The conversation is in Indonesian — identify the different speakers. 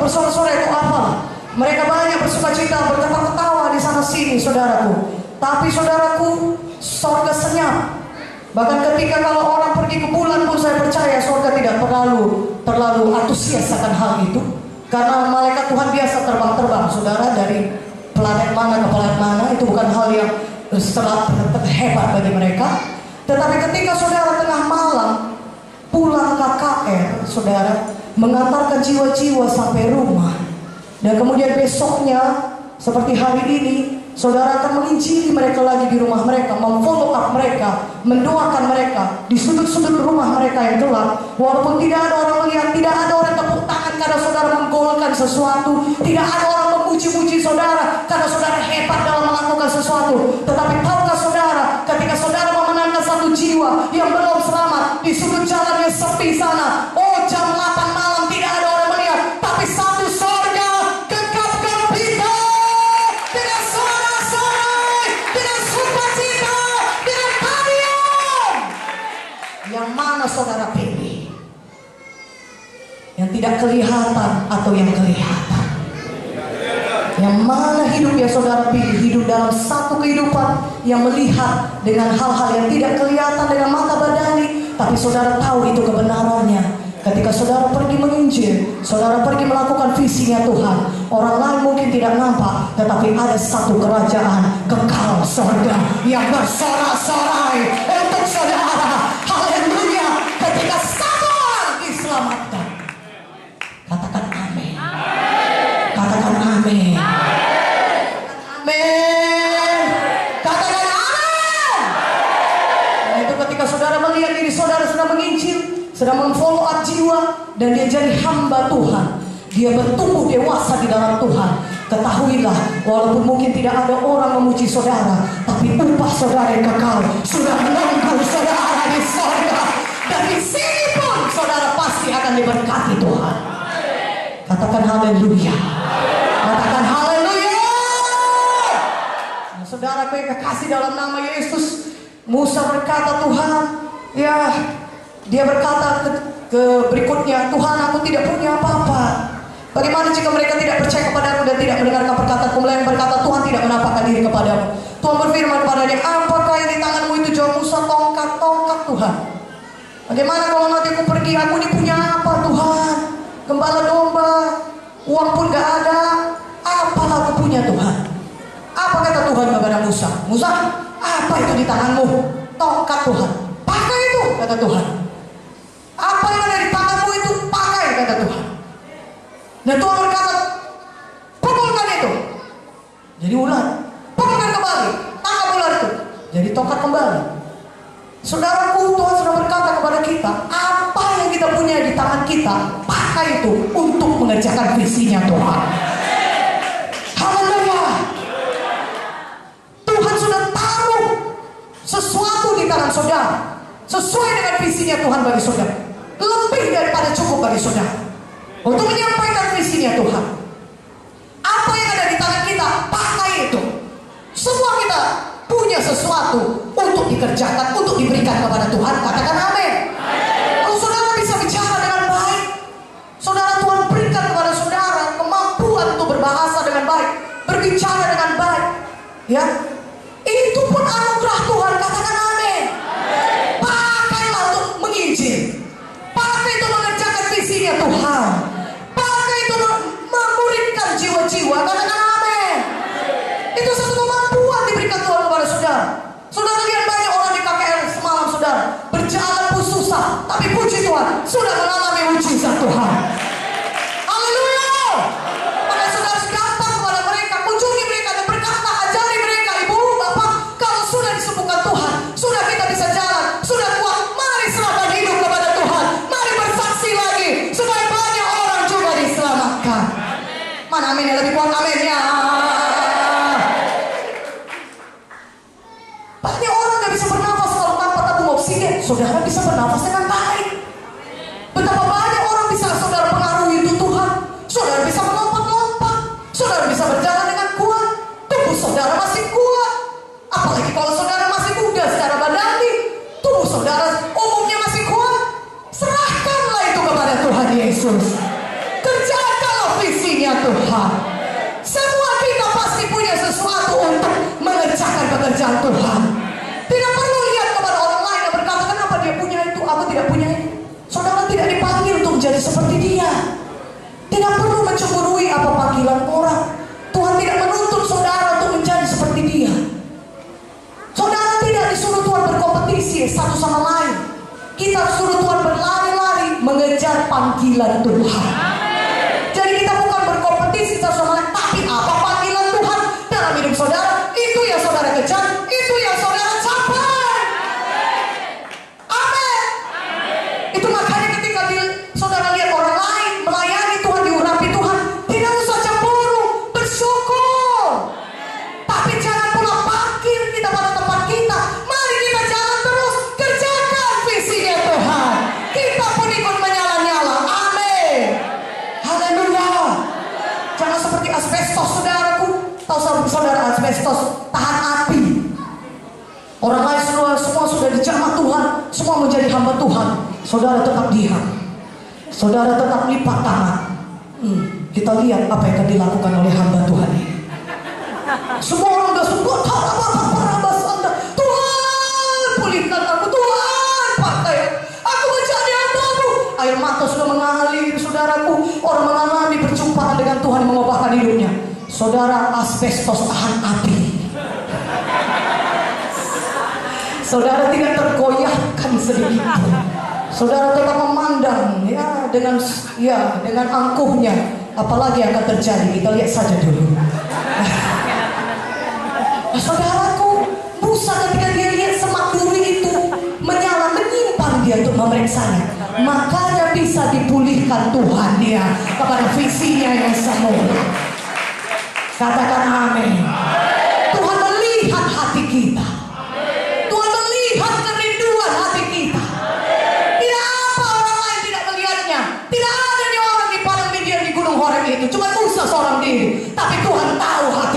Speaker 1: bersorak-sorai itu apa? Mereka banyak bersukacita, berketawa-ketawa di sana sini, saudaraku. Tapi saudaraku, sorga senyap. Bahkan ketika kalau orang pergi ke bulan pun saya percaya sorga tidak terlalu antusias akan hal itu. Karena malaikat Tuhan biasa terbang-terbang, saudara, dari planet mana ke planet mana. Itu bukan hal yang hebat bagi mereka. Tetapi ketika saudara tengah malam pulang KKR, saudara, mengantarkan jiwa-jiwa sampai rumah, dan kemudian besoknya seperti hari ini, saudara akan menginjili mereka lagi di rumah mereka, memfollow up mereka, mendoakan mereka di sudut-sudut rumah mereka yang gelap. Walaupun tidak ada orang melihat, tidak ada orang tepuk tangan karena saudara menggolkan sesuatu, tidak ada orang memuji-muji saudara karena saudara hebat dalam melakukan sesuatu. Tetapi tahukah saudara, ketika saudara memenangkan satu jiwa yang belum selamat di sudut jalan yang sepi sana, oh jam 8 malam tidak ada orang melihat, tapi satu sorga gegap gempita dengan sorak-sorai, dengan sukacita, dengan tarian. Yang mana saudara pilih? Yang tidak kelihatan atau yang kelihatan? Yang mana hidup yang saudara pilih? Hidup dalam satu kehidupan yang melihat dengan hal-hal yang tidak kelihatan dengan mata badani, tapi saudara tahu itu kebenarannya. Ketika saudara pergi menginjil, saudara pergi melakukan visinya Tuhan, orang lain mungkin tidak nampak, tetapi ada satu kerajaan kekal sorga yang bersorak-sorai untuk saudara. Haleluya. Ketika satu orang diselamatkan, katakan amin. Katakan amin. Amin. Katakan amin. Nah, itu ketika saudara melihat diri saudara sedang menginjil, sedang memfollow up jiwa, dan dia jadi hamba Tuhan, dia bertumbuh dewasa di dalam Tuhan. Ketahuilah, walaupun mungkin tidak ada orang memuji saudara, tapi upah saudara yang kekal sudah menunggu saudara di sorga. Dan di sini pun saudara pasti akan diberkati Tuhan. Katakan haleluya. Katakan haleluya. Nah, saudara kekasih dalam nama Yesus, Musa berkata, Tuhan, ya, dia berkata ke berikutnya, Tuhan, aku tidak punya apa-apa. Bagaimana jika mereka tidak percaya kepadamu dan tidak mendengarkan perkataanku? Mulai berkata, Tuhan tidak menampakkan diri kepadamu. Tuhan berfirman kepadanya, apakah yang di tanganmu itu? Jawab Musa, tongkat Tuhan. Bagaimana kalau nanti aku pergi, aku ini punya apa Tuhan? Gembala domba, uang pun gak ada. Apalah aku punya Tuhan? Apa kata Tuhan kepada Musa? Musa, apa itu di tanganmu? Tongkat Tuhan. Pakai itu, kata Tuhan. Apa yang ada di tanganmu itu? Pakai, kata Tuhan. Dan Tuhan berkata, pukulkan itu. Jadi ular. Pukulkan kembali. Tangkap ular itu. Jadi tongkat kembali. Saudaraku, Tuhan sudah berkata kepada kita, apa yang kita punya di tangan kita, pakai itu untuk mengerjakan visinya Tuhan. Haleluya. Tuhan sudah taruh sesuatu di tangan saudara, sesuai dengan visinya Tuhan bagi saudara. Lebih daripada cukup bagi saudara untuk menyampaikan visinya Tuhan. Apa yang ada di tangan kita, pakai itu. Semua kita punya sesuatu untuk dikerjakan, untuk diberikan kepada Tuhan. Katakan amin. Kalau saudara bisa bicara dengan baik, saudara, Tuhan berikan kepada saudara kemampuan untuk berbahasa dengan baik, berbicara dengan baik, ya, itu pun anugerah Tuhan. Katakan amin. Pakailah untuk menginjil, pakai itu mengerjakan visinya Tuhan, pakai itu memuridkan jiwa-jiwa. Katakan amin. Itu satu kemampuan diberikan Tuhan kepada saudara. Saudara lihat banyak orang di KKR semalam, saudara, berjalan pun susah, tapi puji Tuhan sudah mengalami mujizat Tuhan. Haleluya. Maka saudara datang kepada mereka, kunjungi mereka dan berkata, ajari mereka, ibu, bapak, kalau sudah disembuhkan Tuhan, sudah kita bisa jalan, sudah kuat, mari serahkan hidup kepada Tuhan, mari bersaksi lagi supaya banyak orang juga diselamatkan. Mana amin yang lebih kuat? Amin ya. Banyak orang gak bisa bernafas kalau tanpa tabung oksigen. Saudara bisa bernafas dengan baik. Betapa banyak orang bisa saudara pengaruhi itu Tuhan. Saudara bisa melompat-lompat, saudara bisa berjalan dengan kuat, tubuh saudara masih kuat. Apalagi kalau saudara masih muda secara badani, tubuh saudara umumnya masih kuat. Serahkanlah itu kepada Tuhan Yesus. Kerjakanlah visi Tuhan. Semua kita pasti punya sesuatu untuk mengerjakan pekerjaan Tuhan. Tidak perlu lihat kepada orang lain yang berkata, kenapa dia punya itu, aku tidak punya itu. Saudara tidak dipanggil untuk menjadi seperti dia. Tidak perlu mencemburui apa panggilan orang. Tuhan tidak menuntut saudara untuk menjadi seperti dia. Saudara tidak disuruh Tuhan berkompetisi satu sama lain. Kita suruh Tuhan berlari-lari mengejar panggilan Tuhan. Jadi kita bukan berkompetisi satu sama lain, tapi apa panggilan Tuhan dalam hidup saudara, itu yang saudara kejar, itu yang saudara capai. Amin. Itu makanya ketika saudara lihat orang lain melayani Tuhan, diurapi Tuhan, tidak usah cemburu, bersyukur. Tapi jangan pula parkir kita pada tempat kita. Mari kita jalan terus, kerjakan visinya Tuhan. Kita pun ikut menyala-nyala. Amin. Haleluya. Jangan seperti asbestos, saudaraku. Tahu saudara asbestos tahan api. Orang lain semua sudah dijamah Tuhan, semua menjadi hamba Tuhan. Saudara tetap diam. Saudara tetap lipat tangan. Kita lihat apa yang akan dilakukan oleh hamba Tuhan ini. Semua orang gak suka. Tuhan pulihkan aku, Tuhan pakai aku menjadi hamba-Mu. Air mata sudah mengalir, saudaraku. Orang mengalami perjumpaan dengan Tuhan yang mengubahkan hidupnya. Saudara, asbestos tahan api. Saudara tidak tergoyahkan sedikit. Saudara tetap memandang dengan angkuhnya. Apalagi yang akan terjadi, kita lihat saja dulu. Saudaraku, Musa ketika dia lihat semak duri itu menyala, menyimpan dia untuk memeriksanya, makanya bisa dipulihkan Tuhan dia kepada visinya yang semula. Katakan amin. Tuhan melihat hati kita. Tuhan melihat kerinduan hati kita. Tidak apa orang lain tidak melihatnya. Tidak ada orang di padang Midian di gunung Horeb itu, cuma Musa seorang diri. Tapi Tuhan tahu hati